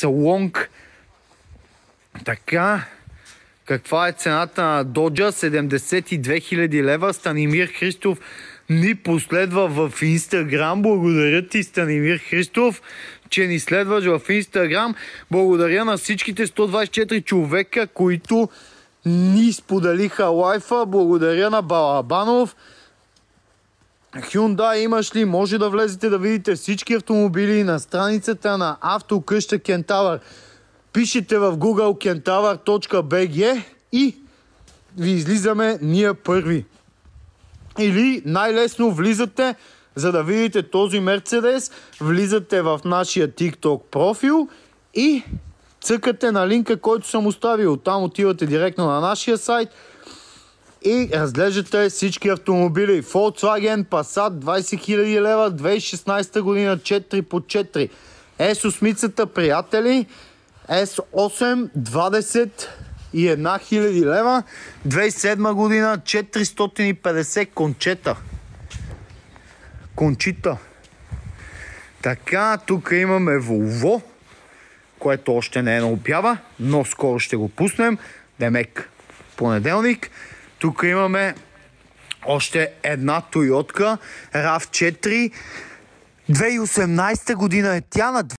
Лонг. Така, каква е цената на Доджа? 72 000 лева. Станимир Христов ни последва в Инстаграм. Благодаря ти, Станимир Христов, че ни следваш в Инстаграм. Благодаря на всичките 124 човека, които ни споделиха лайфа. Благодаря на Балабанов. Hyundai имаш ли? Може да влезете да видите всички автомобили на страницата на Автокъща Кентавър. Пишете в Google kentavar.bg и ви излизаме ние първи. Или най-лесно влизате, за да видите този Мерцедес, влизате в нашия TikTok профил и цъкате на линка, който съм оставил. Там отивате директно на нашия сайт и разглеждате всички автомобили. Volkswagen Passat 20 000 лева, 2016 година 4x4. S8-цата, приятели, S8 21 000 лева, 2007 година 450 Кончита. Така, тук имаме Volvo, което още не е на обява, но скоро ще го пуснем. Демек понеделник. Тук имаме още една Toyota RAV4. 2018 година е тя, на